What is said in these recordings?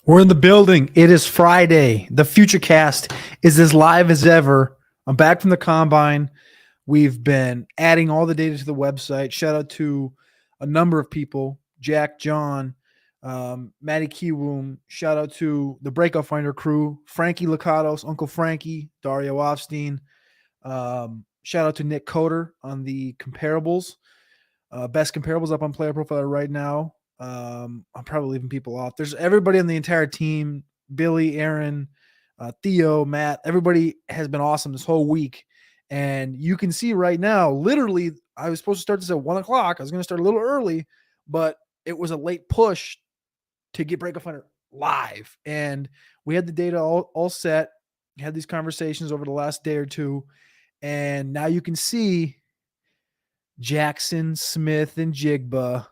We're in the building. It is Friday. The Futurecast is as live as ever. I'm back from the combine. We've been adding all the data to the website. Shout out to a number of people, Jack, John, Matty Kiwoom. Shout out to the Breakout Finder crew, Frankie Licados, Uncle Frankie, Dario Offstein. Shout out to Nick Coder on the comparables. Best comparables up on PlayerProfiler right now. I'm probably leaving people off. There's everybody on the entire team, Billy, Aaron, Theo, Matt. Everybody has been awesome this whole week. And you can see right now, literally, I was supposed to start this at 1 o'clock. I was going to start a little early, but it was a late push to get Breakout Finder live. And we had the data all set, had these conversations over the last day or two. And now you can see Jackson, Smith, and Jigba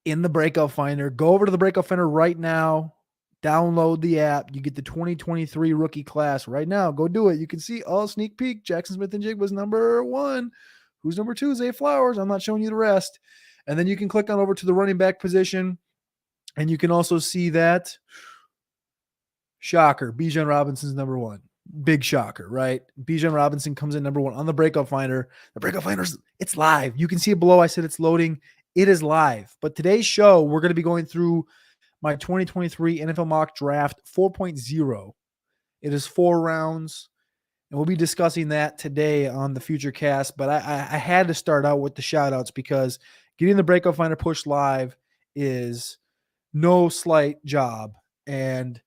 in the Breakout Finder. Go over to the Breakout Finder right now. Download the app. You get the 2023 rookie class right now. Go do it. You can see sneak peek. Jackson Smith and Jigba's number 1. Who's number 2? Zay Flowers. I'm not showing you the rest. And then you can click on over to the running back position. And you can also see that shocker. Bijan Robinson's number 1. Big shocker, right? Bijan Robinson comes in number 1 on the Breakout Finder. The Breakout Finder's, it's live. You can see it below. I said it's loading. It is live. But today's show, we're going to be going through my 2023 NFL Mock Draft 4.0. It is 4 rounds, and we'll be discussing that today on the Futurecast. But I had to start out with the shout-outs because getting the Breakout Finder push live is no slight job. And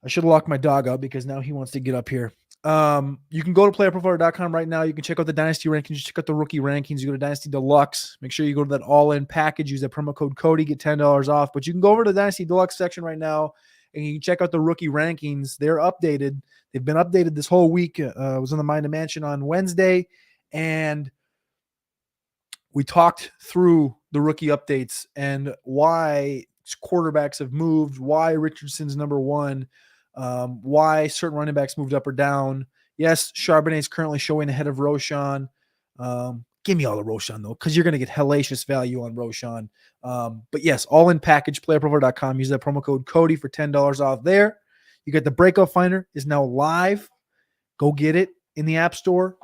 I should have locked my dog out because now he wants to get up here. You can go to PlayerProfiler.com right now. You can check out the Dynasty rankings. You check out the rookie rankings. You go to Dynasty Deluxe. Make sure you go to that all-in package. Use that promo code Cody. Get $10 off. But you can go over to the Dynasty Deluxe section right now, and you can check out the rookie rankings. They're updated. They've been updated this whole week. I was on the Mind of Mansion on Wednesday, and we talked through the rookie updates and why quarterbacks have moved, why Richardson's number 1, why certain running backs moved up or down. Yes, Charbonnet is currently showing ahead of Roschon. Give me all the Roschon, though, because you're going to get hellacious value on Roschon. But yes, all in package, playerprofiler.com. Use that promo code Cody for $10 off there. You get the Breakout Finder is now live. Go get it in the App Store.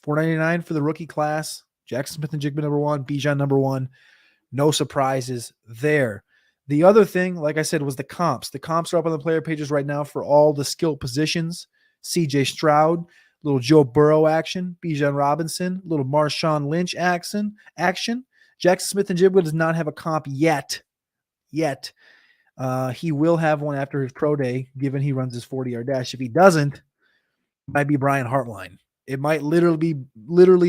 $4.99 for the rookie class. Jackson Smith and Jigba number 1, Bijan number 1. No surprises there. The other thing, like I said, was the comps. The comps are up on the player pages right now for all the skill positions. CJ Stroud, little Joe Burrow action. Bijan Robinson, little Marshawn Lynch action. Jackson Smith and Jigba does not have a comp yet. He will have one after his pro day, given he runs his 40-yard dash. If he doesn't, it might be Brian Hartline. It might literally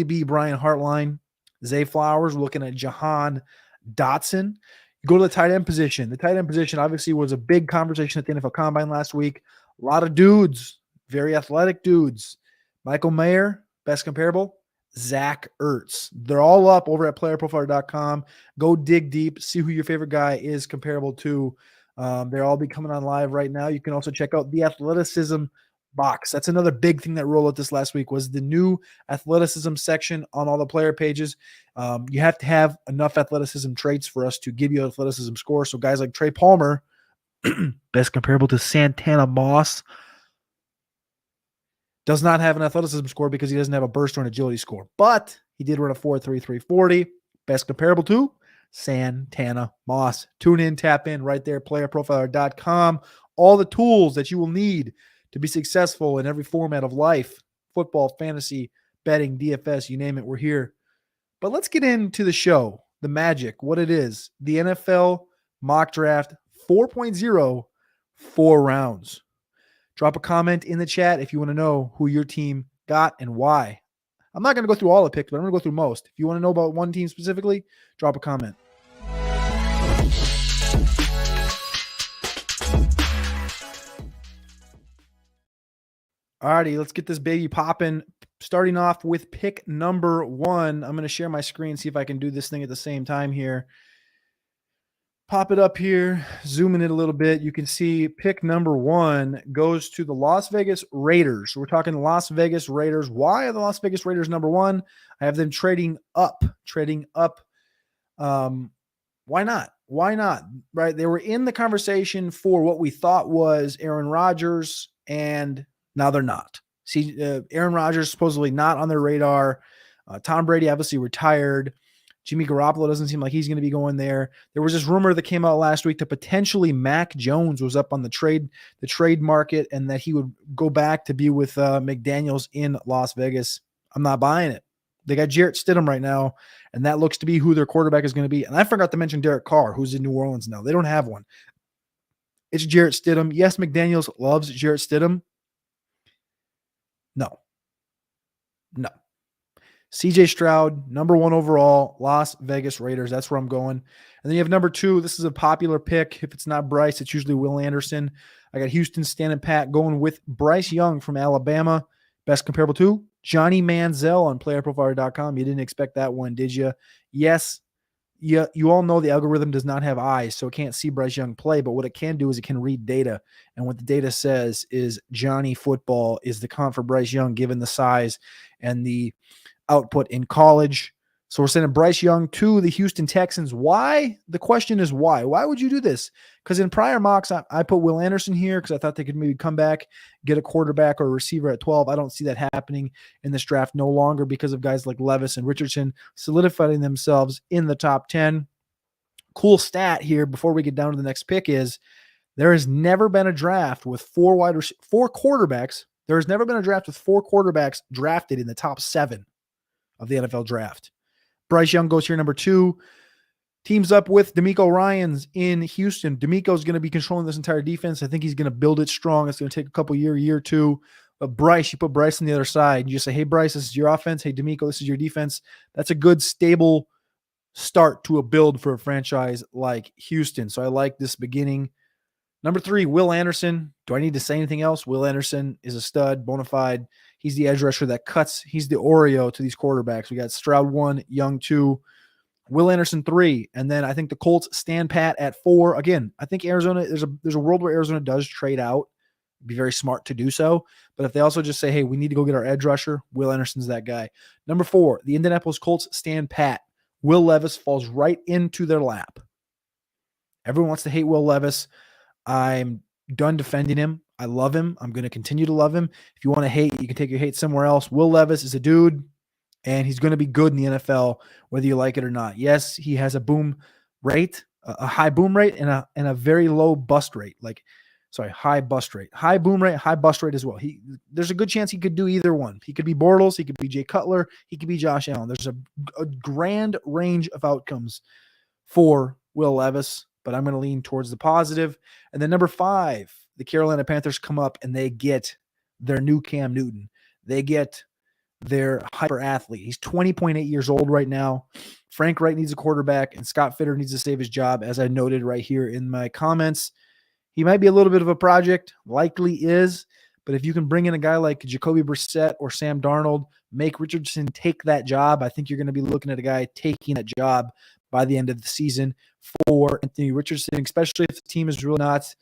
be Brian Hartline. Zay Flowers, looking at Jahan Dotson. Go to the tight end position. The tight end position obviously was a big conversation at the NFL Combine last week. A lot of dudes, very athletic dudes. Michael Mayer, best comparable. Zach Ertz. They're all up over at playerprofiler.com. Go dig deep. See who your favorite guy is comparable to. They're all be coming on live right now. You can also check out the athleticism box. That's another big thing that rolled out this last week was the new athleticism section on all the player pages. You have to have enough athleticism traits for us to give you an athleticism score. So guys like Trey Palmer, best comparable to Santana Moss, does not have an athleticism score because he doesn't have a burst or an agility score. But he did run a 4.33 40. Best comparable to Santana Moss. Tune in, tap in right there, playerprofiler.com. All the tools that you will need to be successful in every format of life, football, fantasy, betting, DFS, you name it, we're here. But let's get into the show, the magic, what it is, the NFL Mock Draft 4.0, 4 rounds. Drop a comment in the chat if you want to know who your team got and why. I'm not going to go through all the picks, but I'm going to go through most. If you want to know about one team specifically, drop a comment. Alrighty, let's get this baby popping. Starting off with pick number 1. I'm going to share my screen, see if I can do this thing at the same time here. Pop it up here, zoom in it a little bit. You can see pick number 1 goes to the Las Vegas Raiders. We're talking the Las Vegas Raiders. Why are the Las Vegas Raiders number 1? I have them trading up. Why not? Why not? Right? They were in the conversation for what we thought was Aaron Rodgers, and now they're not. See, Aaron Rodgers supposedly not on their radar. Tom Brady obviously retired. Jimmy Garoppolo doesn't seem like he's going to be going there. There was this rumor that came out last week that potentially Mac Jones was up on the trade market and that he would go back to be with McDaniels in Las Vegas. I'm not buying it. They got Jarrett Stidham right now, and that looks to be who their quarterback is going to be. And I forgot to mention Derek Carr, who's in New Orleans now. They don't have one. It's Jarrett Stidham. Yes, McDaniels loves Jarrett Stidham. No. CJ Stroud, number 1 overall, Las Vegas Raiders. That's where I'm going. And then you have number 2. This is a popular pick. If it's not Bryce, it's usually Will Anderson. I got Houston standing pat going with Bryce Young from Alabama. Best comparable to Johnny Manziel on PlayerProfiler.com. You didn't expect that one, did you? Yes. Yeah, you all know the algorithm does not have eyes, so it can't see Bryce Young play, but what it can do is it can read data. And what the data says is Johnny football is the comp for Bryce Young given the size and the output in college. So we're sending Bryce Young to the Houston Texans. Why? The question is why? Why would you do this? Because in prior mocks, I put Will Anderson here because I thought they could maybe come back, get a quarterback or a receiver at 12. I don't see that happening in this draft no longer because of guys like Levis and Richardson solidifying themselves in the top 10. Cool stat here before we get down to the next pick is there has never been a draft with four quarterbacks. There has never been a draft with 4 quarterbacks drafted in the top 7 of the NFL draft. Bryce Young goes here number 2. Teams up with DeMeco Ryans in Houston. DeMeco's going to be controlling this entire defense. I think he's going to build it strong. It's going to take a couple year or two. But Bryce, you put Bryce on the other side. You just say, hey, Bryce, this is your offense. Hey, DeMeco, this is your defense. That's a good, stable start to a build for a franchise like Houston. So I like this beginning. Number 3, Will Anderson. Do I need to say anything else? Will Anderson is a stud, bona fide. He's the edge rusher that cuts. He's the Oreo to these quarterbacks. We got Stroud 1, Young 2, Will Anderson 3, and then I think the Colts stand pat at 4. Again, I think Arizona, there's a world where Arizona does trade out. It'd be very smart to do so. But if they also just say, hey, we need to go get our edge rusher, Will Anderson's that guy. Number 4, the Indianapolis Colts stand pat. Will Levis falls right into their lap. Everyone wants to hate Will Levis. I'm done defending him. I love him. I'm going to continue to love him. If you want to hate, you can take your hate somewhere else. Will Levis is a dude, and he's going to be good in the NFL, whether you like it or not. Yes, he has a boom rate, a high boom rate, and a very low bust rate. High bust rate. High boom rate, high bust rate as well. There's a good chance he could do either one. He could be Bortles, he could be Jay Cutler, he could be Josh Allen. There's a grand range of outcomes for Will Levis, but I'm going to lean towards the positive. And then number 5, the Carolina Panthers come up and they get their new Cam Newton. They get their hyper athlete. He's 20.8 years old right now. Frank Wright needs a quarterback, and Scott Fitter needs to save his job, as I noted right here in my comments. He might be a little bit of a project, likely is, but if you can bring in a guy like Jacoby Brissett or Sam Darnold, make Richardson take that job, I think you're going to be looking at a guy taking that job by the end of the season for Anthony Richardson, especially if the team is really not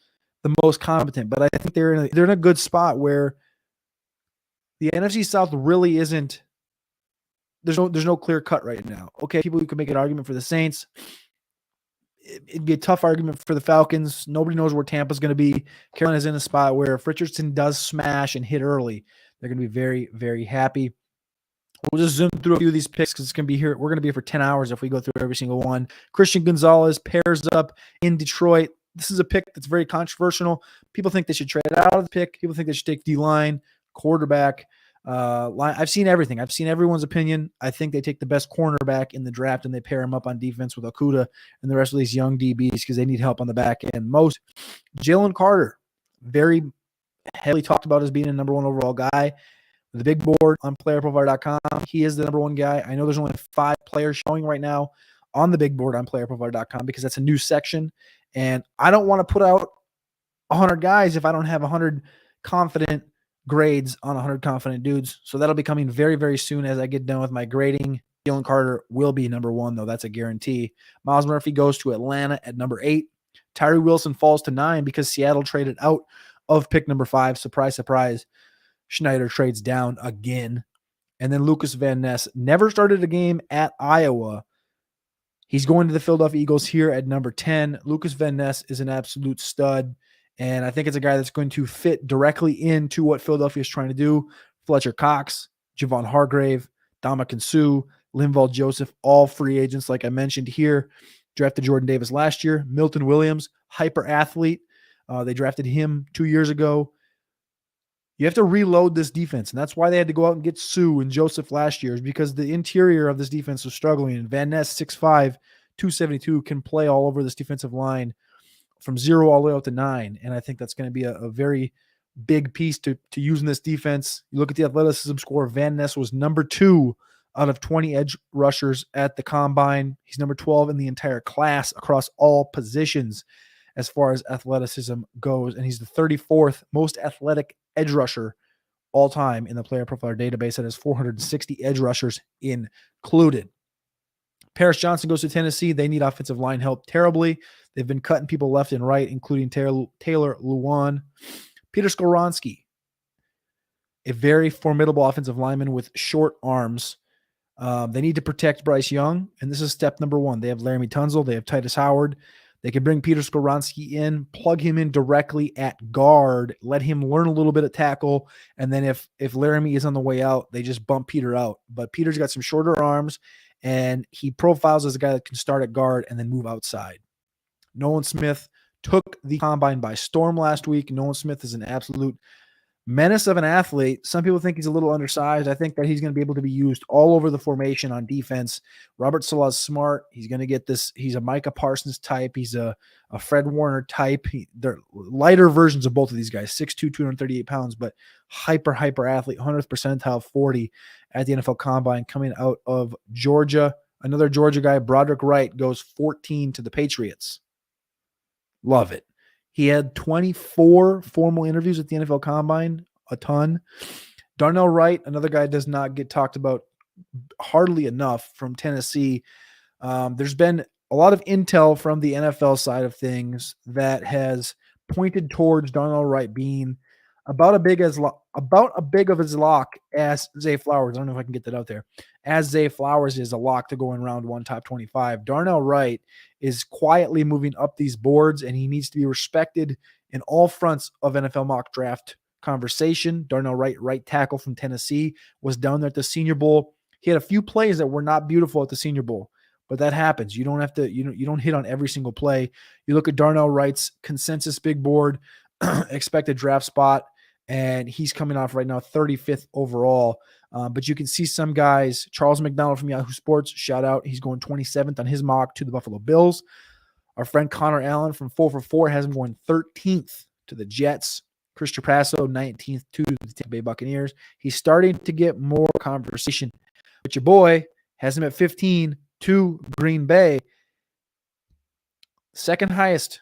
the most competent. But I think they're in a good spot where the NFC South really isn't. There's no clear cut right now. Okay, people who can make an argument for the Saints. It'd be a tough argument for the Falcons. Nobody knows where Tampa's going to be. Carolina's in a spot where if Richardson does smash and hit early, they're going to be very, very happy. We'll just zoom through a few of these picks because it's going to be here. We're going to be here for 10 hours if we go through every single one. Christian Gonzalez pairs up in Detroit. This is a pick that's very controversial. People think they should trade out of the pick. People think they should take D-line, quarterback, line. I've seen everything. I've seen everyone's opinion. I think they take the best cornerback in the draft and they pair him up on defense with Okudah and the rest of these young DBs because they need help on the back end. Jalin Carter, very heavily talked about as being a number 1 overall guy. The big board on PlayerProfiler.com, he is the number 1 guy. I know there's only 5 players showing right now on the big board on PlayerProfiler.com because that's a new section, and I don't want to put out 100 guys if I don't have 100 confident grades on 100 confident dudes. So that'll be coming very, very soon as I get done with my grading. Jalin Carter will be number 1, though. That's a guarantee. Miles Murphy goes to Atlanta at number 8. Tyree Wilson falls to 9 because Seattle traded out of pick number 5. Surprise, surprise. Schneider trades down again. And then Lucas Van Ness never started a game at Iowa. He's going to the Philadelphia Eagles here at number 10. Lucas Van Ness is an absolute stud, and I think it's a guy that's going to fit directly into what Philadelphia is trying to do. Fletcher Cox, Javon Hargrave, Ndamukong Suh, Linval Joseph, all free agents, like I mentioned here. Drafted Jordan Davis last year. Milton Williams, hyper athlete. They drafted him 2 years ago. You have to reload this defense, and that's why they had to go out and get Suh and Joseph last year, is because the interior of this defense was struggling. And Van Ness, 6'5", 272, can play all over this defensive line from 0 all the way up to 9. And I think that's going to be a very big piece to using this defense. You look at the athleticism score. Van Ness was number 2 out of 20 edge rushers at the combine. He's number 12 in the entire class across all positions as far as athleticism goes. And he's the 34th most athletic edge rusher all time in the Player Profiler database. That is 460 edge rushers included. Paris Johnson goes to Tennessee. They need offensive line help terribly. They've been cutting people left and right, including Taylor Lewan. Peter Skoronski, a very formidable offensive lineman with short arms. They need to protect Bryce Young, and this is step number 1. They have Laramie Tunzel. They have Titus Howard. They can bring Peter Skoronski in, plug him in directly at guard, let him learn a little bit of tackle, and then if Laramie is on the way out, they just bump Peter out. But Peter's got some shorter arms, and he profiles as a guy that can start at guard and then move outside. Nolan Smith took the combine by storm last week. Nolan Smith is an absolute menace of an athlete. Some people think he's a little undersized. I think that he's going to be able to be used all over the formation on defense. Robert Saleh's smart. He's going to get this. He's a Micah Parsons type. He's a Fred Warner type. They're lighter versions of both of these guys, 6'2", 238 pounds, but hyper athlete, 100th percentile 40 at the NFL Combine coming out of Georgia. Another Georgia guy, Broderick Wright, goes 14 to the Patriots. Love it. He had 24 formal interviews at the NFL Combine, a ton. Darnell Wright, another guy does not get talked about hardly enough from Tennessee. There's been a lot of intel from the NFL side of things that has pointed towards Darnell Wright being about as big of his lock as Zay Flowers. I don't know if I can get that out there. As Zay Flowers is a lock to go in round 1, top 25. Darnell Wright is quietly moving up these boards, and he needs to be respected in all fronts of NFL mock draft conversation. Darnell Wright, right tackle from Tennessee, was down there at the Senior Bowl. He had a few plays that were not beautiful at the Senior Bowl, but that happens. You don't have to, you don't hit on every single play. You look at Darnell Wright's consensus big board, expected draft spot, and he's coming off right now 35th overall. But you can see some guys, Charles McDonald from Yahoo Sports, shout out. He's going 27th on his mock to the Buffalo Bills. Our friend Connor Allen from 4for4 has him going 13th to the Jets. Chris Trapasso, 19th to the Tampa Bay Buccaneers. He's starting to get more conversation. But your boy has him at 15 to Green Bay. Second highest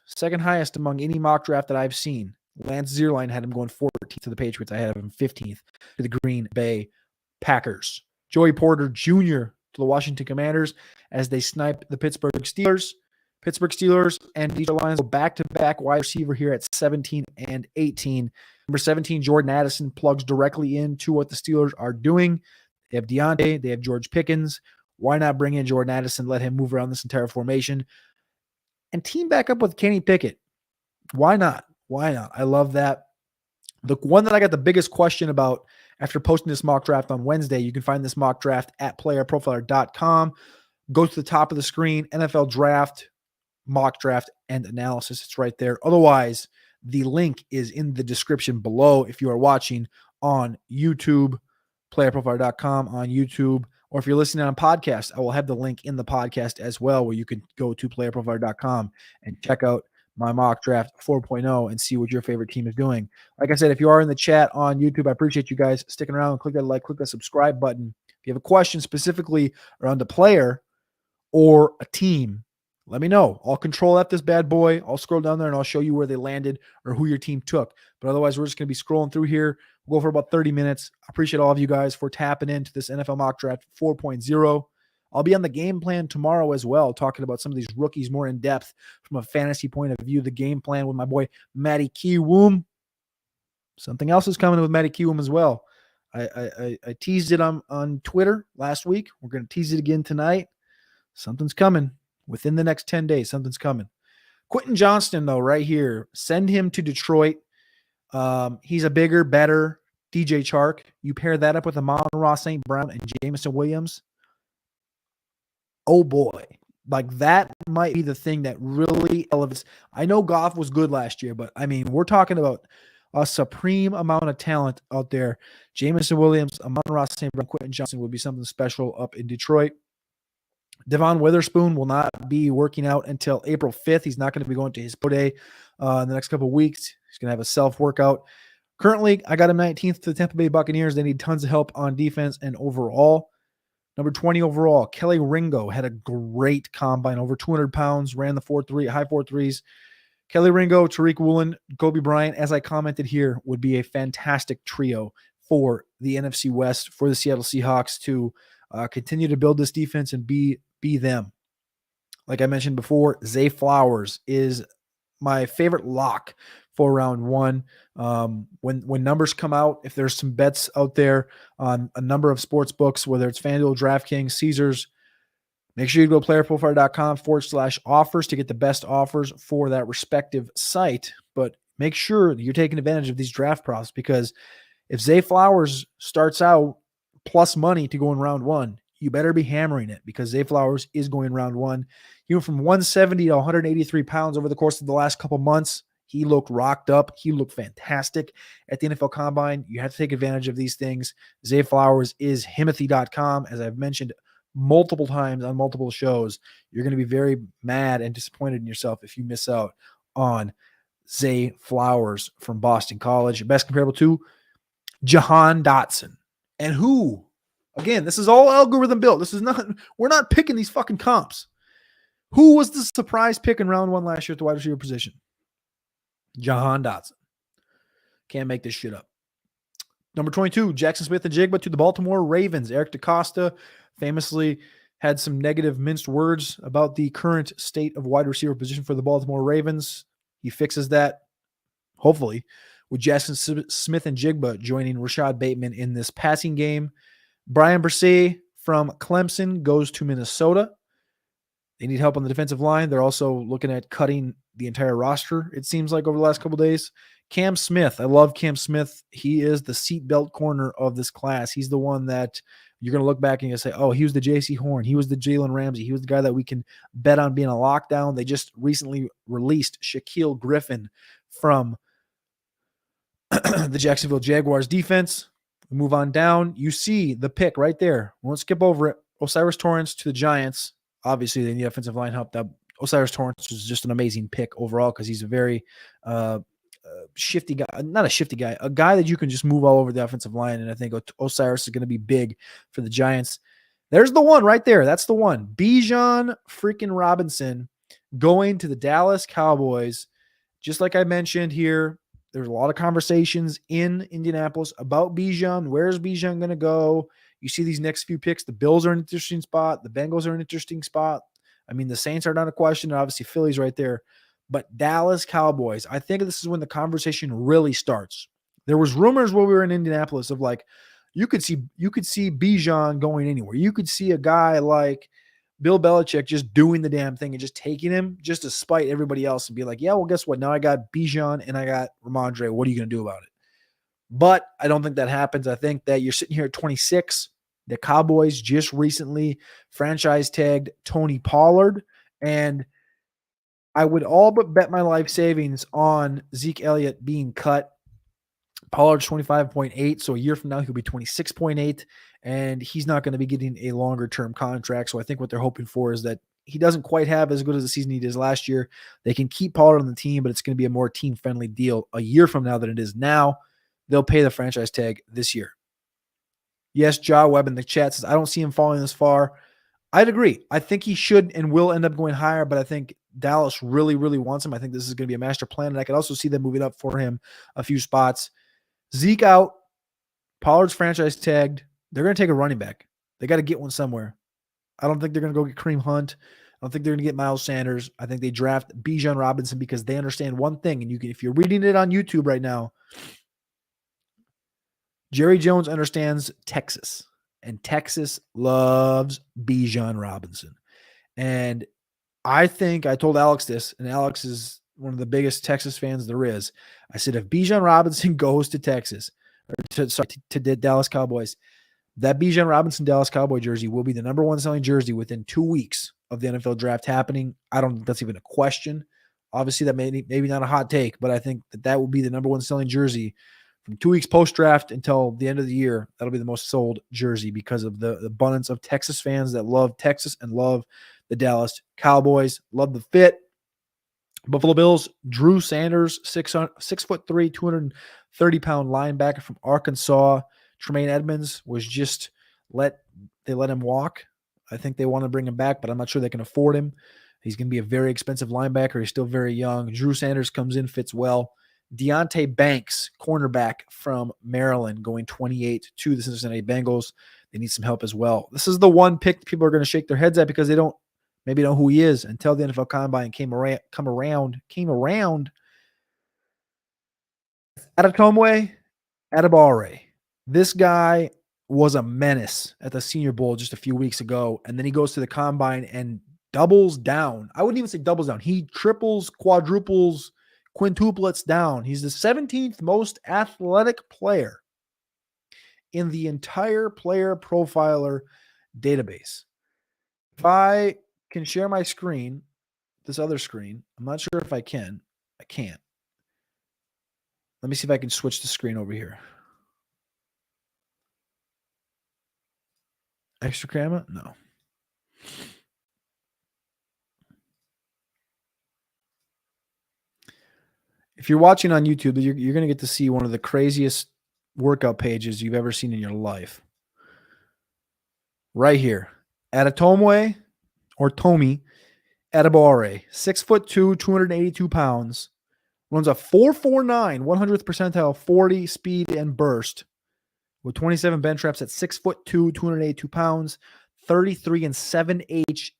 among any mock draft that I've seen. Lance Zierlein had him going 14th to the Patriots. I had him 15th to the Green Bay Packers. Joey Porter Jr. to the Washington Commanders as they snipe the Pittsburgh Steelers. Pittsburgh Steelers and Detroit Lions go back-to-back wide receiver here at 17 and 18. Number 17, Jordan Addison, plugs directly into what the Steelers are doing. They have Deontay. They have George Pickens. Why not bring in Jordan Addison, let him move around this entire formation, and team back up with Kenny Pickett? Why not? I love that. The one that I got the biggest question about after posting this mock draft on Wednesday, you can find this mock draft at PlayerProfiler.com. Go to the top of the screen, NFL Draft, mock draft, and analysis. It's right there. Otherwise, the link is in the description below if you are watching on YouTube, PlayerProfiler.com on YouTube. Or if you're listening on a podcast, I will have the link in the podcast as well, where you can go to PlayerProfiler.com and check out my mock draft 4.0 and see what your favorite team is doing. Like I said, if you are in the chat on YouTube, I appreciate you guys sticking around. Click that like, click that subscribe button. If you have a question specifically around a player or a team, let me know. I'll control F this bad boy. I'll scroll down there and I'll show you where they landed or who your team took. But otherwise, we're just going to be scrolling through here. We'll go for about 30 minutes. I appreciate all of you guys for tapping into this NFL Mock Draft 4.0. I'll be on the game plan tomorrow as well, talking about some of these rookies more in depth from a fantasy point of view. The game plan with my boy Matty Kiwoom. Something else is coming with Matty Kiwoom as well. I teased it on Twitter last week. We're going to tease it again tonight. Something's coming. within the next 10 days. Something's coming. Quentin Johnston, though, right here, send him to Detroit. He's a bigger, better DJ Chark. You pair that up with Amon-Ra St. Brown and Jameson Williams. Oh, boy. Like, that might be the thing that really elevates. I know Goff was good last year, but, I mean, we're talking about a supreme amount of talent out there. Jameson Williams, Amon-Ra St. Brown, Quentin Johnston would be something special up in Detroit. Devon Witherspoon will not be working out until April 5th. He's not going to be going to his pro day in the next couple of weeks. He's going to have a self-workout. Currently, I got him 19th to the Tampa Bay Buccaneers. They need tons of help on defense and overall. Number 20 overall, Kelly Ringo had a great combine, over 200 pounds, ran the 4.3, high 4.3s. Kelly Ringo, Tariq Woolen, Kobe Bryant, as I commented here, would be a fantastic trio for the NFC West, for the Seattle Seahawks to continue to build this defense and be them. Like I mentioned before, Zay Flowers is my favorite lock for round one. When numbers come out, if there's some bets out there on a number of sports books, whether it's FanDuel, DraftKings, Caesars, make sure you go to playerprofiler.com/offers to get the best offers for that respective site. But make sure that you're taking advantage of these draft props, because if Zay Flowers starts out plus money to go in round one, you better be hammering it, because Zay Flowers is going round one. He went from 170 to 183 pounds over the course of the last couple months. He looked rocked up. He looked fantastic at the NFL Combine. You have to take advantage of these things. Zay Flowers is Himothy.com. As I've mentioned multiple times on multiple shows, you're going to be very mad and disappointed in yourself if you miss out on Zay Flowers from Boston College. Best comparable to Jahan Dotson. And who? Again, this is all algorithm built. This is not, we're not picking these fucking comps. Who was the surprise pick in round one last year at the wide receiver position? Jahan Dotson. Can't make this shit up. Number 22, Jackson Smith-Njigba to the Baltimore Ravens. Eric DeCosta famously had some negative minced words about the current state of wide receiver position for the Baltimore Ravens. He fixes that, hopefully, with Jackson Smith-Njigba joining Rashad Bateman in this passing game. Brian Bresee from Clemson goes to Minnesota. They need help on the defensive line. They're also looking at cutting the entire roster, it seems like, over the last couple of days. Cam Smith. I love Cam Smith. He is the seatbelt corner of this class. He's the one that you're going to look back and you'll say, oh, he was the J.C. Horn. He was the Jalen Ramsey. He was the guy that we can bet on being a lockdown. They just recently released Shaquille Griffin from the Jacksonville Jaguars defense. We move on down. You see the pick right there. We won't skip over it. Osiris Torrance to the Giants. Obviously, they need offensive line help. That Osiris Torrance was just an amazing pick overall, because he's a very shifty guy. Not a shifty guy, a guy that you can just move all over the offensive line. And I think Osiris is going to be big for the Giants. There's the one right there. That's the one. Bijan freaking Robinson going to the Dallas Cowboys. Just like I mentioned here, there's a lot of conversations in Indianapolis about Bijan. Where's Bijan going to go? You see these next few picks. The Bills are an interesting spot. The Bengals are an interesting spot. I mean, the Saints are not a question. And obviously, Philly's right there. But Dallas Cowboys, I think this is when the conversation really starts. There was rumors while we were in Indianapolis of, like, you could see Bijan going anywhere. You could see a guy like Bill Belichick just doing the damn thing and just taking him just to spite everybody else and be like, yeah, well, guess what? Now I got Bijan and I got Ramondre. What are you going to do about it? But I don't think that happens. I think that you're sitting here at 26. The Cowboys just recently franchise tagged Tony Pollard, and I would all but bet my life savings on Zeke Elliott being cut. Pollard's 25.8, so a year from now he'll be 26.8, and he's not going to be getting a longer-term contract. So I think what they're hoping for is that he doesn't quite have as good as the season he did last year. They can keep Pollard on the team, but it's going to be a more team-friendly deal a year from now than it is now. They'll pay the franchise tag this year. Yes, Ja Webb in the chat says, I don't see him falling this far. I'd agree. I think he should and will end up going higher, but I think Dallas really, really wants him. I think this is going to be a master plan, and I could also see them moving up for him a few spots. Zeke out. Pollard's franchise tagged. They're going to take a running back. They got to get one somewhere. I don't think they're going to go get Kareem Hunt. I don't think they're going to get Miles Sanders. I think they draft Bijan Robinson because they understand one thing, and you can, if you're reading it on YouTube right now, Jerry Jones understands Texas, and Texas loves Bijan Robinson. And I think I told Alex this, and Alex is one of the biggest Texas fans there is. I said, if Bijan Robinson goes to Texas, or to the Dallas Cowboys, that Bijan Robinson Dallas Cowboy jersey will be the number one selling jersey within 2 weeks of the NFL draft happening. I don't think that's even a question. Obviously, that maybe not a hot take, but I think that will be the number one selling jersey from 2 weeks post-draft until the end of the year. That'll be the most sold jersey because of the abundance of Texas fans that love Texas and love the Dallas Cowboys. Love the fit. Buffalo Bills, Drew Sanders, 6'3", 230-pound linebacker from Arkansas. Tremaine Edmonds was just let him walk. I think they want to bring him back, but I'm not sure they can afford him. He's going to be a very expensive linebacker. He's still very young. Drew Sanders comes in, fits well. Deonte Banks, cornerback from Maryland, going 28 to the Cincinnati Bengals. They need some help as well. This is the one pick people are going to shake their heads at because they don't maybe know who he is until the NFL Combine came around. Adetomiwa Adebawore. This guy was a menace at the Senior Bowl just a few weeks ago, and then he goes to the Combine and doubles down. I wouldn't even say doubles down. He triples, quadruples, quintuplets down. He's the 17th most athletic player in the entire Player Profiler database. If I can share my screen, this other screen, I'm not sure if I can. I can't. Let me see if I can switch the screen over here. Extra camera? No. If you're watching on YouTube, you're going to get to see one of the craziest workout pages you've ever seen in your life. Right here. Adetomiwa or Tomi Adebawore, 6'2", 282 pounds, runs a 4.49, 100th percentile 40 speed and burst with 27 bench reps at 6'2", 282 pounds, 33 and 7/8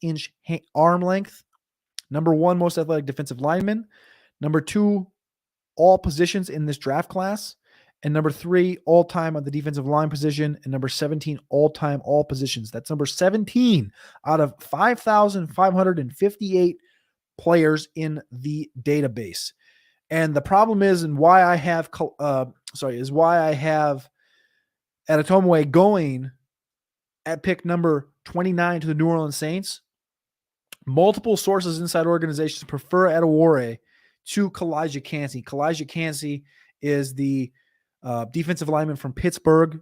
inch arm length. Number one most athletic defensive lineman. Number two, all positions in this draft class. And number three, all-time on the defensive line position. And number 17, all-time, all positions. That's number 17 out of 5,558 players in the database. And the problem is, and why I have, Adetomiwa going at pick number 29 to the New Orleans Saints. Multiple sources inside organizations prefer Adebawore to Kayshon Cansey. Kayshon Cansey is the defensive lineman from Pittsburgh.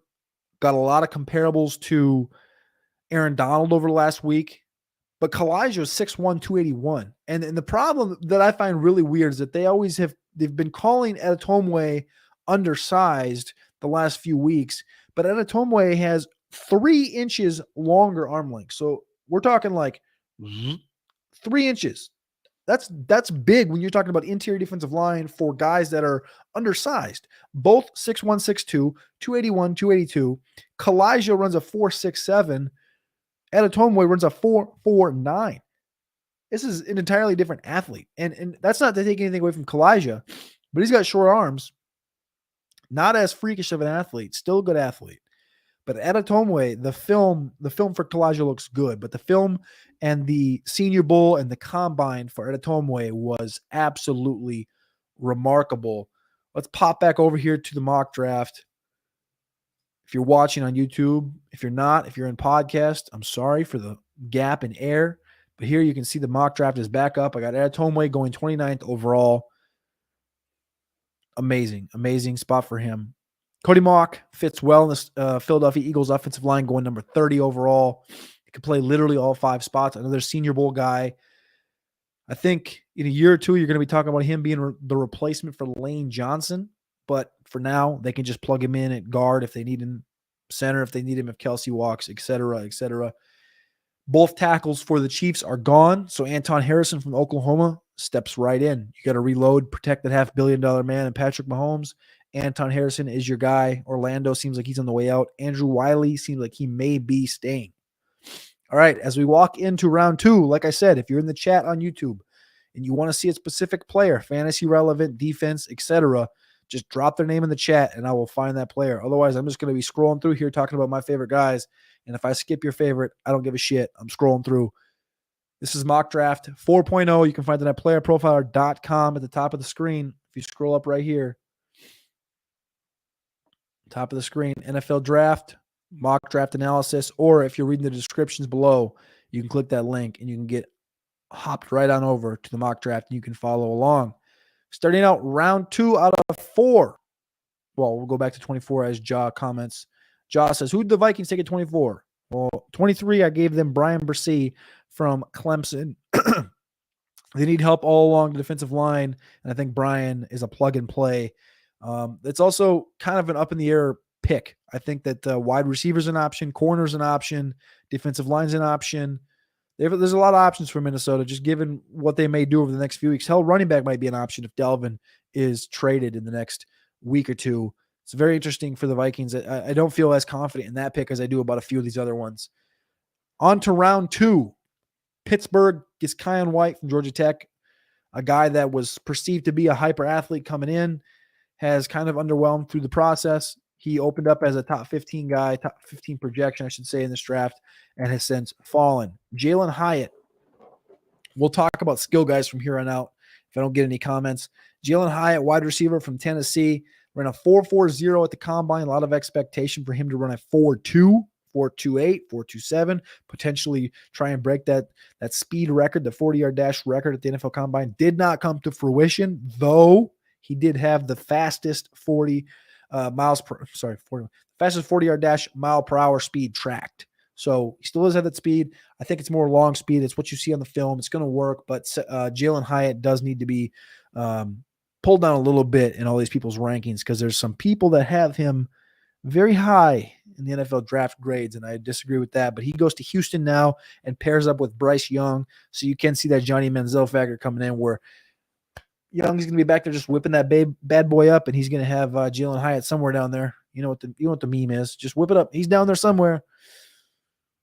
Got a lot of comparables to Aaron Donald over the last week. But Kayshon is 6'1", 281. And the problem that I find really weird is that they've been calling Adetomiwa undersized the last few weeks. But Adetomiwa has 3 inches longer arm length. So we're talking like 3 inches. That's big when you're talking about interior defensive line for guys that are undersized. Both 6'1", 6'2", 281, 282. Kayshon runs a 4.67. Adetomiwa runs a 4.49. This is an entirely different athlete. And that's not to take anything away from Kayshon, but he's got short arms. Not as freakish of an athlete. Still a good athlete. But Adetomiwa, the film for Kayshon looks good, but the film and the Senior Bowl and the Combine for Adetomiwa was absolutely remarkable. Let's pop back over here to the mock draft. If you're watching on YouTube, if you're not, if you're in podcast, I'm sorry for the gap in air. But here you can see the mock draft is back up. I got Adetomiwa going 29th overall. Amazing spot for him. Cody Mock fits well in this Philadelphia Eagles offensive line, going number 30 overall. He can play literally all 5 spots. Another Senior Bowl guy. I think in a year or two, you're going to be talking about him being the replacement for Lane Johnson. But for now, they can just plug him in at guard if they need him, center if they need him, if Kelsey walks, etc., etc. Both tackles for the Chiefs are gone. So Anton Harrison from Oklahoma steps right in. You got to reload, protect that $500 million man and Patrick Mahomes. Anton Harrison is your guy. Orlando seems like he's on the way out. Andrew Wiley seems like he may be staying. All right, as we walk into round 2, like I said, if you're in the chat on YouTube and you want to see a specific player, fantasy relevant, defense, etc., just drop their name in the chat and I will find that player. Otherwise, I'm just going to be scrolling through here talking about my favorite guys. And if I skip your favorite, I don't give a shit. I'm scrolling through. This is Mock Draft 4.0. You can find it at PlayerProfiler.com at the top of the screen. If you scroll up right here, top of the screen, NFL Draft, Mock Draft Analysis, or if you're reading the descriptions below, you can click that link and you can get hopped right on over to the mock draft and you can follow along. Starting out round 2 out of 4. Well, we'll go back to 24 as Ja comments. Ja says, who did the Vikings take at 24? Well, 23, I gave them Brian Bresee from Clemson. They need help all along the defensive line, and I think Brian is a plug and play. It's also kind of an up in the air pick. I think that wide receiver's an option, corner's an option, defensive line's an option. There's a lot of options for Minnesota, just given what they may do over the next few weeks. Hell, running back might be an option if Devon is traded in the next week or two. It's very interesting for the Vikings. I don't feel as confident in that pick as I do about a few of these other ones. On to round 2. Pittsburgh gets Kyon White from Georgia Tech, a guy that was perceived to be a hyper athlete coming in, has kind of underwhelmed through the process. He opened up as a top 15 guy, top 15 projection, I should say, in this draft, and has since fallen. Jalin Hyatt. We'll talk about skill guys from here on out if I don't get any comments. Jalin Hyatt, wide receiver from Tennessee, ran a 4.40 at the combine. A lot of expectation for him to run a 4.2, 4.28, 4.27, potentially try and break that speed record, the 40-yard dash record at the NFL Combine. Did not come to fruition, though he did have the fastest 40-yard dash mile per hour speed tracked. So he still does have that speed. I think it's more long speed. It's what you see on the film. It's going to work, but Jalin Hyatt does need to be pulled down a little bit in all these people's rankings because there's some people that have him very high in the NFL draft grades, and I disagree with that. But he goes to Houston now and pairs up with Bryce Young, so you can see that Johnny Manziel factor coming in where Young's going to be back there just whipping that bad boy up, and he's going to have Jalin Hyatt somewhere down there. You know what the meme is. Just whip it up. He's down there somewhere.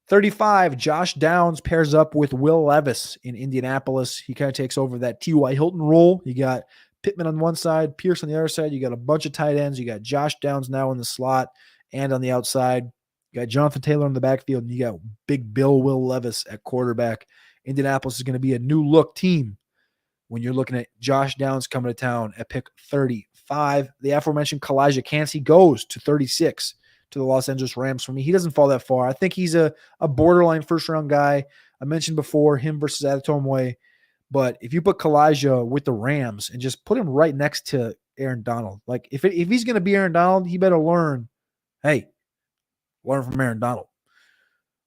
35, Josh Downs pairs up with Will Levis in Indianapolis. He kind of takes over that T.Y. Hilton role. You got Pittman on one side, Pierce on the other side. You got a bunch of tight ends. You got Josh Downs now in the slot and on the outside. You got Jonathan Taylor in the backfield, and you got big Will Levis at quarterback. Indianapolis is going to be a new look team when you're looking at Josh Downs coming to town at pick 35. The aforementioned Kalijah Kancey goes to 36 to the Los Angeles Rams for me. He doesn't fall that far. I think he's a borderline first-round guy. I mentioned before him versus Adetomwe. But if you put Kalijah with the Rams and just put him right next to Aaron Donald, like if he's going to be Aaron Donald, he better learn from Aaron Donald.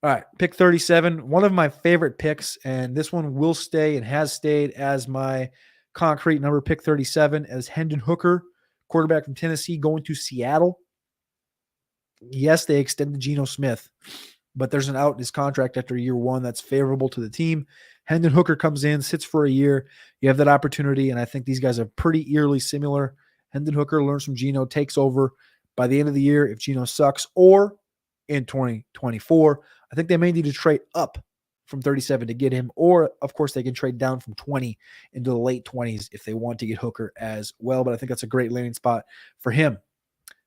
All right, pick 37, one of my favorite picks, and this one will stay and has stayed as my concrete number, pick 37, as Hendon Hooker, quarterback from Tennessee, going to Seattle. Yes, they extended Geno Smith, but there's an out in his contract after year one that's favorable to the team. Hendon Hooker comes in, sits for a year. You have that opportunity, and I think these guys are pretty eerily similar. Hendon Hooker learns from Geno, takes over by the end of the year if Geno sucks, or in 2024. I think they may need to trade up from 37 to get him, or, of course, they can trade down from 20 into the late 20s if they want to get Hooker as well, but I think that's a great landing spot for him.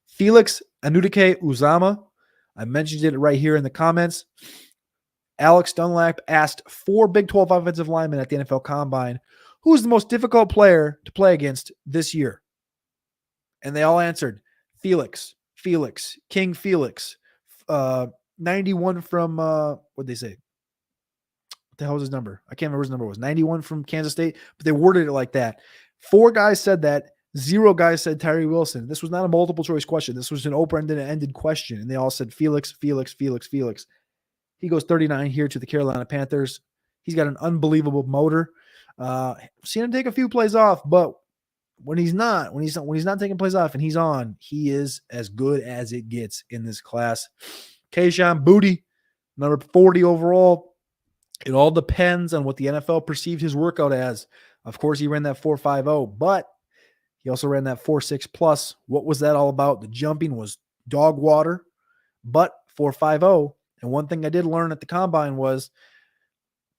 Felix Anudike-Uzomah, I mentioned it right here in the comments. Alex Dunlap asked 4 Big 12 offensive linemen at the NFL Combine, who's the most difficult player to play against this year? And they all answered, Felix, King Felix, 91 from, what'd they say? What the hell was his number? I can't remember what his number was. 91 from Kansas State, but they worded it like that. 4 guys said that. 0 guys said Tyree Wilson. This was not a multiple choice question. This was an open-ended question, and they all said Felix. He goes 39 here to the Carolina Panthers. He's got an unbelievable motor. Seen him take a few plays off, but when he's not taking plays off and he's on, he is as good as it gets in this class. Kayshon Boutte, number 40 overall. It all depends on what the NFL perceived his workout as. Of course, he ran that 4.50, but he also ran that 4.6 plus. What was that all about? The jumping was dog water, but 4.50. And one thing I did learn at the Combine was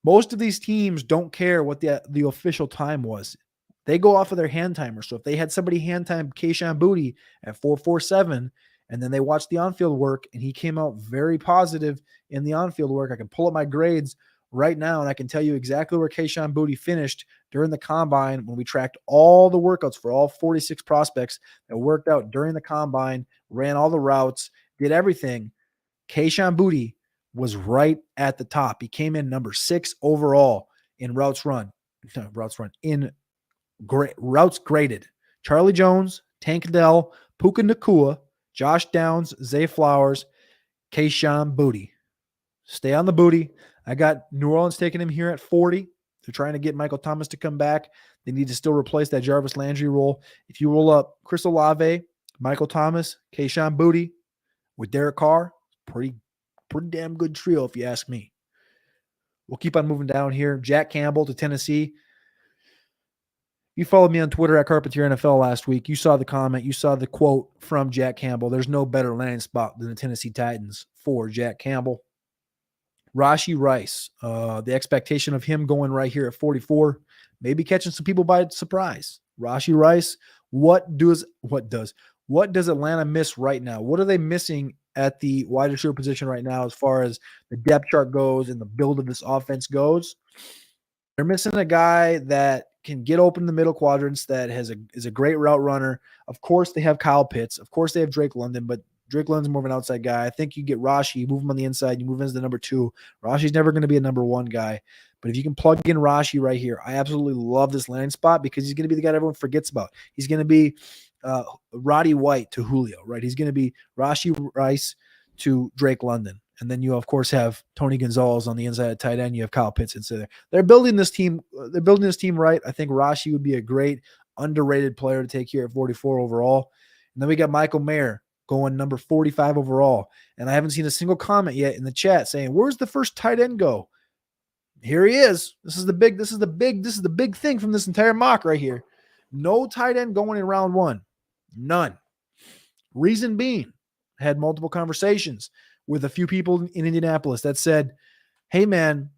most of these teams don't care what the official time was. They go off of their hand timer. So if they had somebody hand time Kayshon Boutte at 4.47, and then they watched the on-field work, and he came out very positive in the on-field work, I can pull up my grades right now, and I can tell you exactly where Kayshon Boutte finished during the combine when we tracked all the workouts for all 46 prospects that worked out during the combine, ran all the routes, did everything. Kayshon Boutte was right at the top. He came in number 6 overall in routes graded. Charlie Jones, Tank Dell, Puka Nakua, Josh Downs, Zay Flowers, Kayshon Boutte. Stay on the booty. I got New Orleans taking him here at 40. They're trying to get Michael Thomas to come back. They need to still replace that Jarvis Landry role. If you roll up Chris Olave, Michael Thomas, Kayshon Boutte with Derek Carr, pretty damn good trio if you ask me. We'll keep on moving down here. Jack Campbell to Tennessee. You followed me on Twitter at Carpentier NFL last week. You saw the comment. You saw the quote from Jack Campbell. There's no better landing spot than the Tennessee Titans for Jack Campbell. Rashee Rice, the expectation of him going right here at 44, maybe catching some people by surprise. Rashee Rice, what does Atlanta miss right now? What are they missing at the wide receiver position right now as far as the depth chart goes and the build of this offense goes? They're missing a guy that can get open in the middle quadrants, that is a great route runner. Of course, they have Kyle Pitts. Of course, they have Drake London, but Drake London's more of an outside guy. I think you get Rashee, you move him on the inside, you move him as the number 2. Rashee's never going to be a number 1 guy. But if you can plug in Rashee right here, I absolutely love this landing spot because he's going to be the guy everyone forgets about. He's going to be Roddy White to Julio, right? He's going to be Rashee Rice to Drake London. And then you, of course, have Tony Gonzalez on the inside at tight end. You have Kyle Pitts inside there. They're building this team right. I think Rashee would be a great underrated player to take here at 44 overall. And then we got Michael Mayer going number 45 overall. And I haven't seen a single comment yet in the chat saying, where's the first tight end go? Here he is. This is the big thing from this entire mock right here. No tight end going in round 1. None. Reason being, I had multiple conversations with a few people in Indianapolis that said, hey man,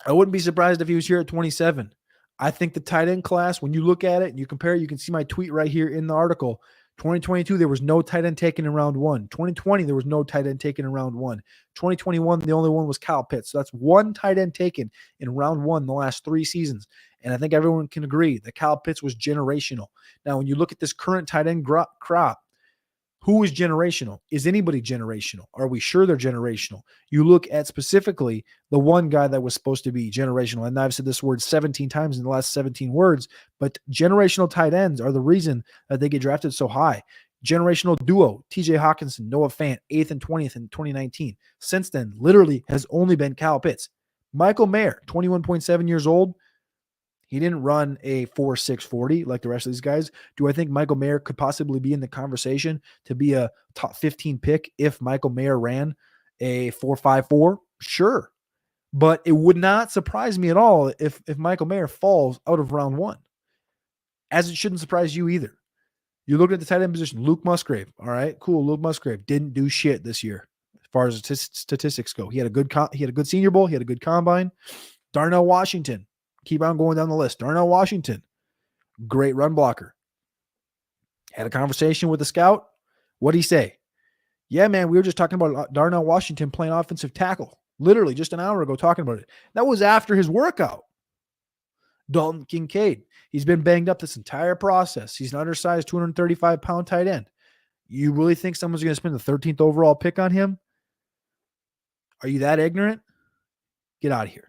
I wouldn't be surprised if he was here at 27. I think the tight end class, when you look at it and you compare it, you can see my tweet right here in the article. 2022, there was no tight end taken in round 1. 2020, there was no tight end taken in round 1. 2021, the only one was Kyle Pitts. So that's one tight end taken in round 1 the last 3 seasons. And I think everyone can agree that Kyle Pitts was generational. Now, when you look at this current tight end crop, who is generational? Is anybody generational? Are we sure they're generational? You look at specifically the one guy that was supposed to be generational, and I've said this word 17 times in the last 17 words, but generational tight ends are the reason that they get drafted so high. Generational duo, TJ Hawkinson, Noah Fant, 8th and 20th in 2019. Since then, literally has only been Kyle Pitts. Michael Mayer, 21.7 years old. He didn't run a 4.6 40 like the rest of these guys. Do I think Michael Mayer could possibly be in the conversation to be a top 15 pick if Michael Mayer ran a 4.54? Sure. But it would not surprise me at all if Michael Mayer falls out of round 1. As it shouldn't surprise you either. You look at the tight end position, Luke Musgrave. All right, cool. Luke Musgrave didn't do shit this year as far as statistics go. He had a good Senior Bowl. He had a good combine. Darnell Washington. Keep on going down the list. Darnell Washington, great run blocker. Had a conversation with the scout. What'd he say? Yeah, man, we were just talking about Darnell Washington playing offensive tackle. Literally just an hour ago talking about it. That was after his workout. Dalton Kincaid. He's been banged up this entire process. He's an undersized 235-pound tight end. You really think someone's going to spend the 13th overall pick on him? Are you that ignorant? Get out of here.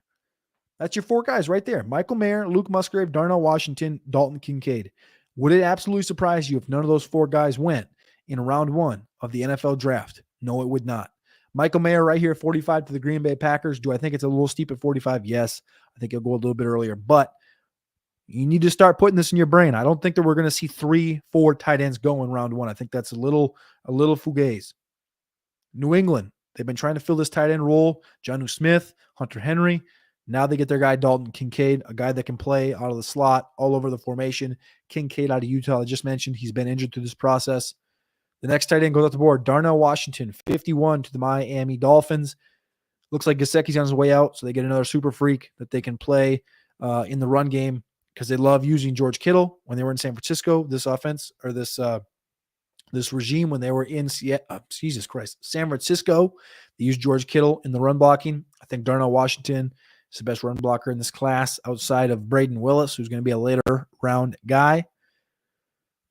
That's your 4 guys right there. Michael Mayer, Luke Musgrave, Darnell Washington, Dalton Kincaid. Would it absolutely surprise you if none of those 4 guys went in round 1 of the NFL draft? No, it would not. Michael Mayer right here, 45 to the Green Bay Packers. Do I think it's a little steep at 45? Yes. I think it'll go a little bit earlier. But you need to start putting this in your brain. I don't think that we're going to see 3-4 tight ends go in round 1. I think that's a little fugazi. New England, they've been trying to fill this tight end role. Jonnu Smith, Hunter Henry. Now they get their guy Dalton Kincaid, a guy that can play out of the slot all over the formation. Kincaid out of Utah, I just mentioned. He's been injured through this process. The next tight end goes off the board. Darnell Washington, 51 to the Miami Dolphins. Looks like Gesicki's on his way out, so they get another super freak that they can play in the run game because they love using George Kittle when they were in San Francisco. This offense or this regime when they were in San Francisco, they used George Kittle in the run blocking. I think Darnell Washington He's the best run blocker in this class outside of Braden Willis, who's going to be a later round guy.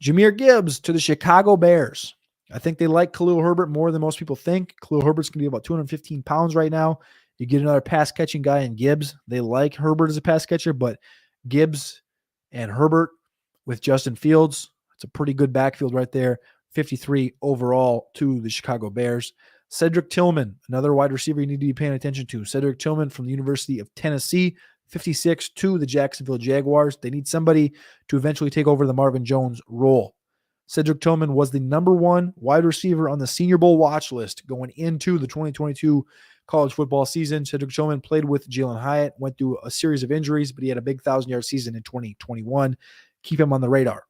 Jahmyr Gibbs to the Chicago Bears. I think they like Khalil Herbert more than most people think. Khalil Herbert's going to be about 215 pounds right now. You get another pass-catching guy in Gibbs. They like Herbert as a pass catcher, but Gibbs and Herbert with Justin Fields, it's a pretty good backfield right there. 53 overall to the Chicago Bears. Cedric Tillman, another wide receiver you need to be paying attention to. Cedric Tillman from the University of Tennessee, 56 to the Jacksonville Jaguars. They need somebody to eventually take over the Marvin Jones role. Cedric Tillman was the number one wide receiver on the Senior Bowl watch list going into the 2022 college football season. Cedric Tillman played with Jalin Hyatt, went through a series of injuries, but he had a big 1,000-yard season in 2021. Keep him on the radar.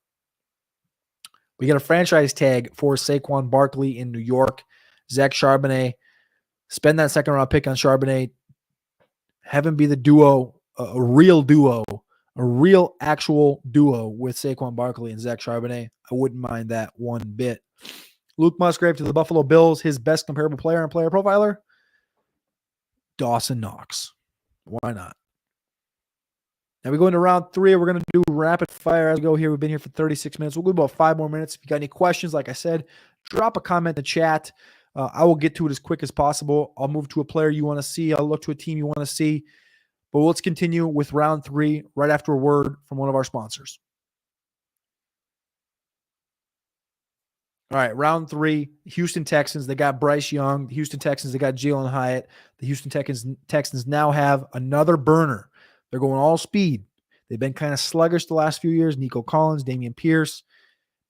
We got a franchise tag for Saquon Barkley in New York. Zach Charbonnet, spend that second-round pick on Charbonnet. Have him be the duo, a real actual duo with Saquon Barkley and Zach Charbonnet. I wouldn't mind that one bit. Luke Musgrave to the Buffalo Bills. His best comparable player on Player Profiler, Dawson Knox. Why not? Now we go into round 3. We're going to do rapid fire as we go here. We've been here for 36 minutes. We'll go about 5 more minutes. If you got any questions, like I said, drop a comment in the chat. I will get to it as quick as possible. I'll move to a player you want to see. I'll look to a team you want to see. But let's continue with round 3 right after a word from one of our sponsors. All right, round 3, Houston Texans. They got Bryce Young. The Houston Texans, they got Jalin Hyatt. The Houston Texans now have another burner. They're going all speed. They've been kind of sluggish the last few years. Nico Collins, Dameon Pierce.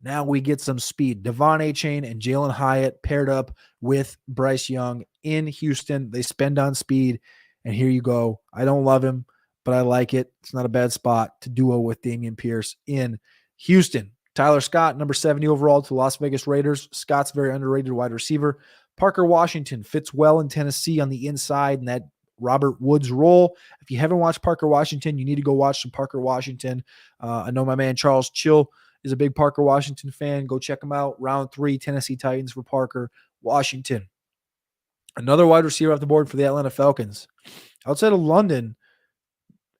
Now we get some speed. Devon Achane and Jalin Hyatt paired up with Bryce Young in Houston. They spend on speed, and here you go. I don't love him, but I like it. It's not a bad spot to duo with Dameon Pierce in Houston. Tyler Scott, number 70 overall to the Las Vegas Raiders. Scott's very underrated wide receiver. Parker Washington fits well in Tennessee on the inside in that Robert Woods role. If you haven't watched Parker Washington, you need to go watch some Parker Washington. I know my man Charles Chill is a big Parker Washington fan. Go check him out. Round 3, Tennessee Titans for Parker Washington. Another wide receiver off the board for the Atlanta Falcons. Outside of London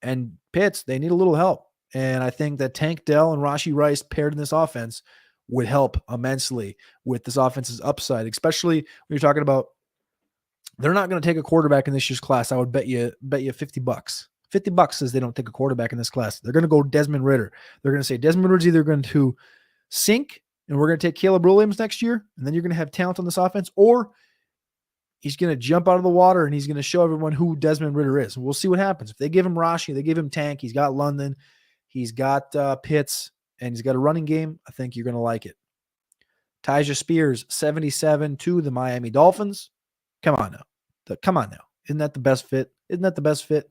and Pitts, they need a little help. And I think that Tank Dell and Rashee Rice paired in this offense would help immensely with this offense's upside, especially when you're talking about they're not going to take a quarterback in this year's class. I would bet you $50. $50 says they don't take a quarterback in this class. They're going to go Desmond Ridder. They're going to say Desmond Ridder's either going to sink and we're going to take Caleb Williams next year, and then you're going to have talent on this offense, or he's going to jump out of the water and he's going to show everyone who Desmond Ridder is. We'll see what happens. If they give him Rashee, they give him Tank, he's got London, he's got Pitts, and he's got a running game, I think you're going to like it. Tyjae Spears, 77 to the Miami Dolphins. Come on now. Isn't that the best fit?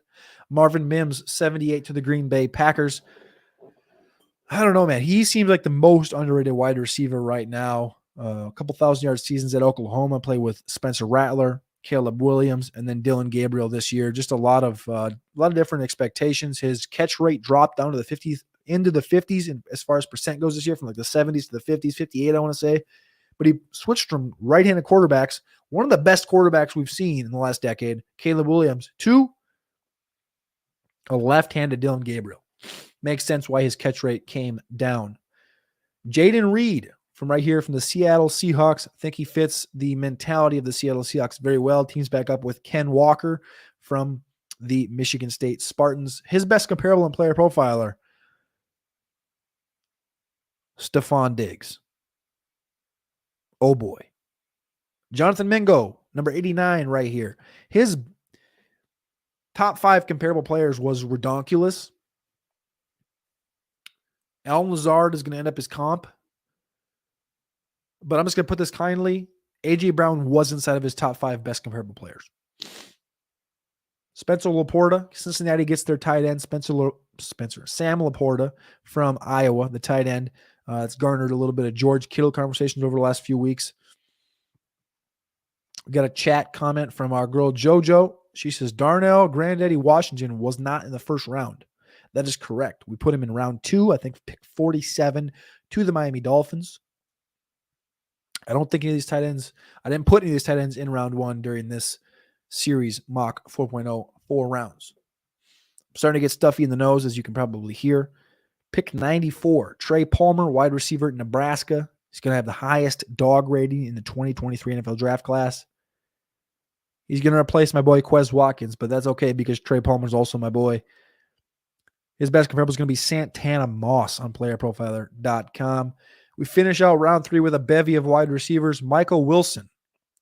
Marvin Mims, 78 to the Green Bay Packers. I don't know, man. He seems like the most underrated wide receiver right now. A couple 1,000-yard seasons at Oklahoma. Play with Spencer Rattler, Caleb Williams, and then Dylan Gabriel this year. Just a lot of different expectations. His catch rate dropped down to the 50s, into the 50s, and as far as percent goes this year, from like the 70s to the 50s, 58, I want to say. But he switched from right-handed quarterbacks, one of the best quarterbacks we've seen in the last decade, Caleb Williams, to a left-handed Dylan Gabriel. Makes sense why his catch rate came down. Jaden Reed from right here from the Seattle Seahawks. I think he fits the mentality of the Seattle Seahawks very well. Teams back up with Ken Walker from the Michigan State Spartans. His best comparable in Player Profiler, Stephon Diggs. Oh boy. Jonathan Mingo, number 89 right here. His top 5 comparable players was redonkulous. Allen Lazard is going to end up his comp. But I'm just going to put this kindly. A.J. Brown was inside of his top 5 best comparable players. Spencer Laporta, Cincinnati gets their tight end. Sam Laporta from Iowa, the tight end. It's garnered a little bit of George Kittle conversations over the last few weeks. We got a chat comment from our girl JoJo. She says, Darnell Granddaddy Washington was not in the first round. That is correct. We put him in round 2, I think pick 47 to the Miami Dolphins. I don't think any of these tight ends, I didn't put any of these tight ends in round 1 during this series mock 4.0, 4 rounds. Starting to get stuffy in the nose, as you can probably hear. Pick 94, Trey Palmer, wide receiver at Nebraska. He's going to have the highest dog rating in the 2023 NFL draft class. He's going to replace my boy Quez Watkins, but that's okay because Trey Palmer's also my boy. His best comparable is going to be Santana Moss on PlayerProfiler.com. We finish out round 3 with a bevy of wide receivers. Michael Wilson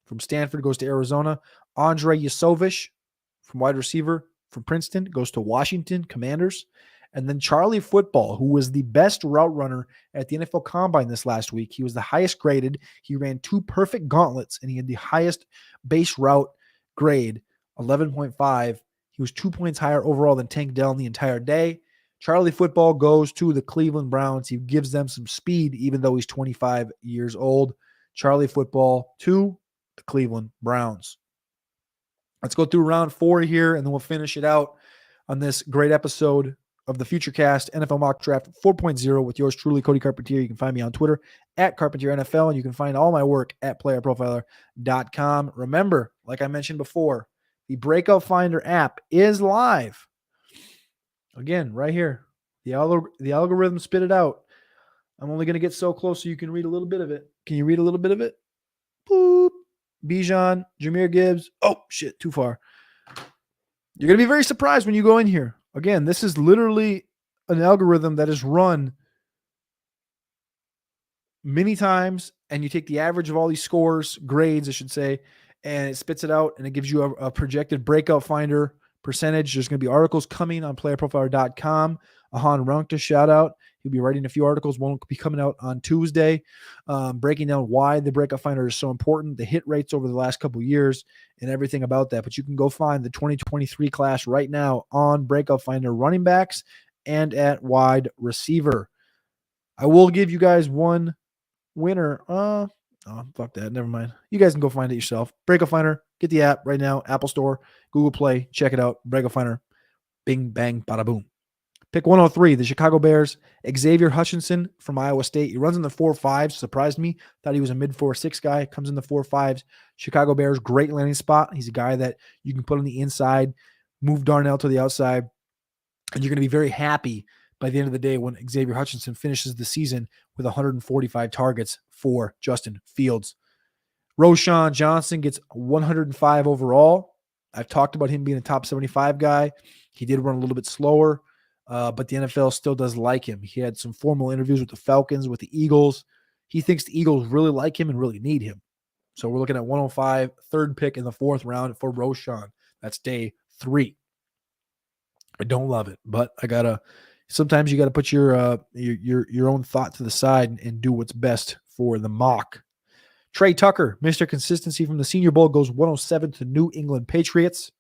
from Stanford goes to Arizona. Andre Yasovich from wide receiver from Princeton goes to Washington Commanders. And then Charlie Football, who was the best route runner at the NFL Combine this last week. He was the highest graded. He ran 2 perfect gauntlets, and he had the highest base route grade, 11.5. He was 2 points higher overall than Tank Dell the entire day. Charlie Football goes to the Cleveland Browns. He gives them some speed, even though he's 25 years old. Charlie Football to the Cleveland Browns. Let's go through round 4 here, and then we'll finish it out on this great episode of the Futurecast NFL Mock Draft 4.0 with yours truly, Cody Carpentier. You can find me on Twitter at Carpentier NFL, and you can find all my work at PlayerProfiler.com. Remember, like I mentioned before, the Breakout Finder app is live. Again, right here. The algorithm spit it out. I'm only going to get so close so you can read a little bit of it. Can you read a little bit of it? Boop. Bijan, Jahmyr Gibbs. Oh, shit, too far. You're going to be very surprised when you go in here. Again, this is literally an algorithm that is run many times, and you take the average of all these scores, grades, I should say, and it spits it out, and it gives you a projected Breakout Finder percentage. There's going to be articles coming on PlayerProfiler.com. Achane Runkta, shout out. He'll be writing a few articles. One will be coming out on Tuesday, breaking down why the Breakout Finder is so important, the hit rates over the last couple of years, and everything about that. But you can go find the 2023 class right now on Breakout Finder running backs and at wide receiver. I will give you guys one winner. Oh, fuck that. Never mind. You guys can go find it yourself. Breakout Finder. Get the app right now. Apple Store, Google Play. Check it out. Breakout Finder. Bing, bang, bada, boom. Pick 103, the Chicago Bears. Xavier Hutchinson from Iowa State. He runs in the 4.5s. Surprised me. Thought he was a mid 4.6 guy. Comes in the 4.5s. Chicago Bears, great landing spot. He's a guy that you can put on the inside, move Darnell to the outside, and you're going to be very happy by the end of the day when Xavier Hutchinson finishes the season with 145 targets for Justin Fields. Roschon Johnson gets 105 overall. I've talked about him being a top 75 guy. He did run a little bit slower, but the NFL still does like him. He had some formal interviews with the Falcons, with the Eagles. He thinks the Eagles really like him and really need him. So we're looking at 105, third pick in the 4th round for Roschon. That's day 3. I don't love it, but sometimes you gotta put your own thought to the side and do what's best for the mock. Trey Tucker, Mr. Consistency from the Senior Bowl, goes 107 to New England Patriots.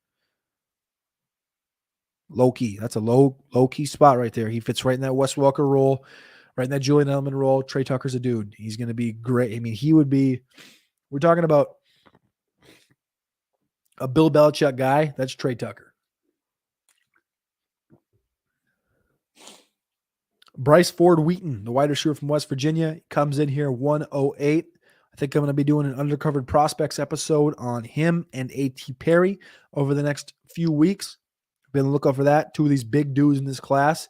Low key. That's a low key spot right there. He fits right in that Wes Welker role, right in that Julian Edelman role. Trey Tucker's a dude. He's going to be great. I mean, we're talking about a Bill Belichick guy. That's Trey Tucker. Bryce Ford Wheaton, the wide receiver from West Virginia, comes in here 108. I think I'm going to be doing an Undercovered Prospects episode on him and A.T. Perry over the next few weeks. Be on the lookout for that. 2 of these big dudes in this class.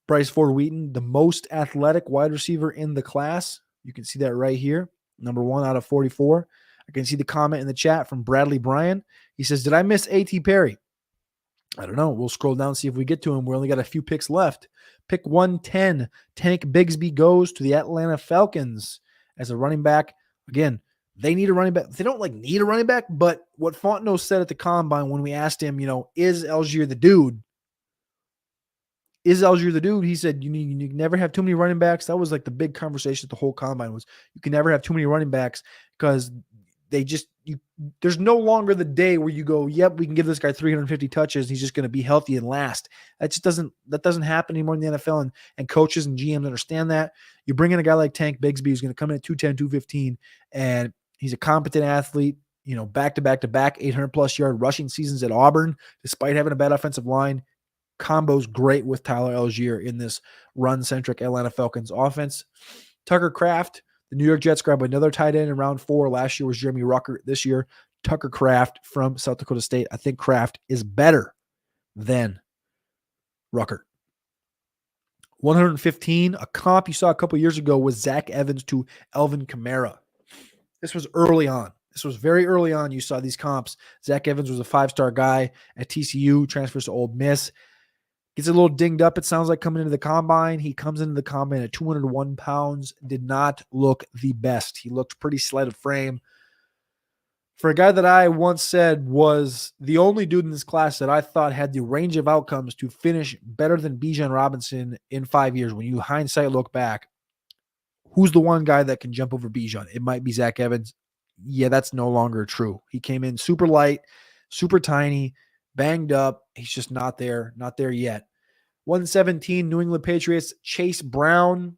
Bryce Ford Wheaton, the most athletic wide receiver in the class. You can see that right here. Number 1 out of 44. I can see the comment in the chat from Bradley Bryan. He says, did I miss A.T. Perry? I don't know. We'll scroll down and see if we get to him. We only got a few picks left. Pick 110. Tank Bigsby goes to the Atlanta Falcons as a running back. Again, they need a running back. They don't need a running back, but what Fontenot said at the Combine when we asked him, is Algier the dude? Is Algier the dude? He said, you never have too many running backs. That was the big conversation at the whole Combine was you can never have too many running backs because there's no longer the day where you go, yep, we can give this guy 350 touches. He's just going to be healthy and last. That doesn't happen anymore in the NFL, and coaches and GMs understand that. You bring in a guy like Tank Bigsby who's going to come in at 210, 215, and he's a competent athlete, back-to-back 800-plus yard rushing seasons at Auburn, despite having a bad offensive line. Combos great with Tyler Algier in this run-centric Atlanta Falcons offense. Tucker Kraft, the New York Jets grab another tight end in round 4. Last year was Jeremy Ruckert. This year, Tucker Kraft from South Dakota State. I think Kraft is better than Ruckert. 115, a comp you saw a couple years ago was Zach Evans to Alvin Kamara. This was early on. This was very early on. You saw these comps. Zach Evans was a 5-star guy at TCU, transfers to Ole Miss. Gets a little dinged up, it sounds like, coming into the combine. He comes into the combine at 201 pounds. Did not look the best. He looked pretty slight of frame. For a guy that I once said was the only dude in this class that I thought had the range of outcomes to finish better than Bijan Robinson in 5 years, when you hindsight look back, who's the one guy that can jump over Bijan? It might be Zach Evans. Yeah, that's no longer true. He came in super light, super tiny, banged up. He's just not there yet. 117, New England Patriots, Chase Brown.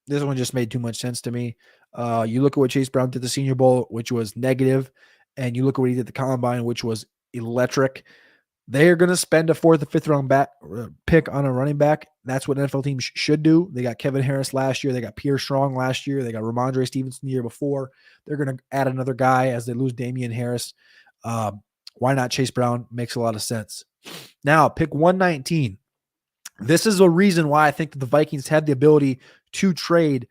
This one just made too much sense to me. You look at what Chase Brown did the Senior Bowl, which was negative, and you look at what he did at the Combine, which was electric. They are going to spend a 4th or 5th round pick on a running back. That's what NFL teams should do. They got Kevin Harris last year. They got Pierre Strong last year. They got Ramondre Stevenson the year before. They're going to add another guy as they lose Damian Harris. Why not Chase Brown? Makes a lot of sense. Now, pick 119. This is a reason why I think that the Vikings had the ability to trade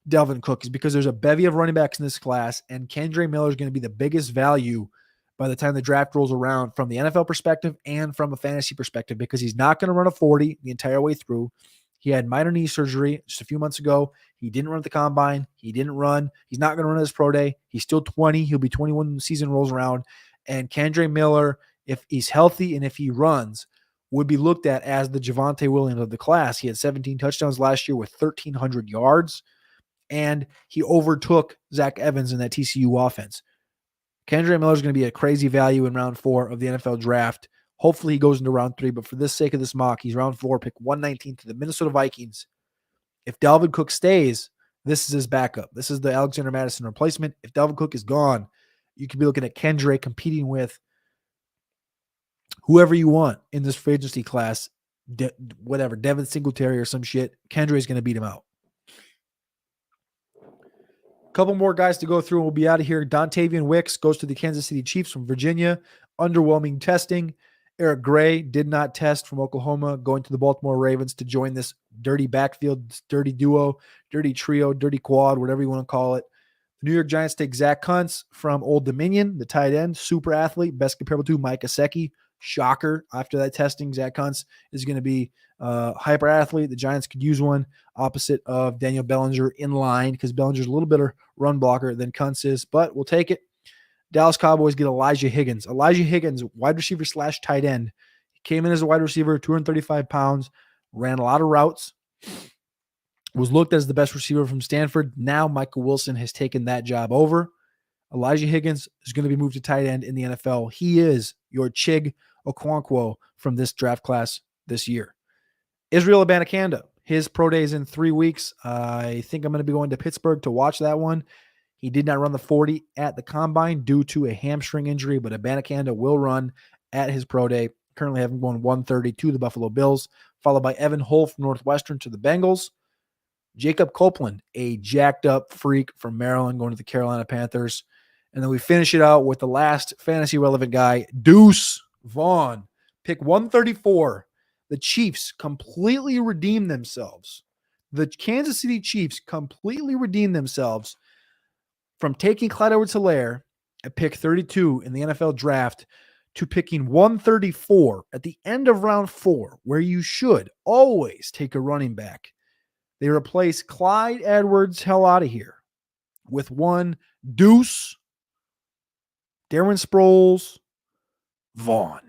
Dalvin Cook, is because there's a bevy of running backs in this class, and Kendre Miller is going to be the biggest value by the time the draft rolls around from the NFL perspective and from a fantasy perspective, because he's not going to run a 40 the entire way through. He had minor knee surgery just a few months ago. He didn't run at the combine. He didn't run. He's not going to run his pro day. He's still 20. He'll be 21 when the season rolls around. And Kendre Miller, if he's healthy and if he runs, would be looked at as the Javonte Williams of the class. He had 17 touchdowns last year with 1,300 yards, and he overtook Zach Evans in that TCU offense. Kendre Miller is going to be a crazy value in round 4 of the NFL draft. Hopefully he goes into round 3, but for the sake of this mock, he's round 4, pick 119 to the Minnesota Vikings. If Dalvin Cook stays, this is his backup. This is the Alexander Madison replacement. If Dalvin Cook is gone, you could be looking at Kendre competing with whoever you want in this free agency class, whatever, Devon Singletary or some shit. Kendre is going to beat him out. Couple more guys to go through and we'll be out of here. Dontavian Wicks goes to the Kansas City Chiefs from Virginia. Underwhelming testing. Eric Gray did not test from Oklahoma, going to the Baltimore Ravens to join this dirty backfield, dirty duo, dirty trio, dirty quad, whatever you want to call it. The New York Giants take Zach Kuntz from Old Dominion, the tight end, super athlete, best comparable to Mike Gesicki. Shocker. After that testing, Zach Kuntz is going to be hyper athlete. The Giants could use one opposite of Daniel Bellinger in line, because Bellinger's a little better run blocker than Kuntz is, but we'll take it. Dallas Cowboys get Elijah Higgins. Elijah Higgins, wide receiver / tight end. He came in as a wide receiver, 235 pounds, ran a lot of routes, was looked as the best receiver from Stanford. Now Michael Wilson has taken that job over. Elijah Higgins is going to be moved to tight end in the NFL. He is your Chig Okonkwo from this draft class this year. Israel Abanikanda, his pro day is in 3 weeks. I think I'm going to be going to Pittsburgh to watch that one. He did not run the 40 at the combine due to a hamstring injury, but Abanikanda will run at his pro day. Currently having won 130 to the Buffalo Bills, followed by Evan Hull from Northwestern to the Bengals. Jacob Copeland, a jacked up freak from Maryland, going to the Carolina Panthers. And then we finish it out with the last fantasy relevant guy, Deuce Vaughn, pick 134. The Chiefs completely redeemed themselves. The Kansas City Chiefs completely redeemed themselves from taking Clyde Edwards-Helaire at pick 32 in the NFL draft to picking 134 at the end of round 4, where you should always take a running back. They replace Clyde Edwards, hell out of here, with one Deuce Darren Sproles Vaughn.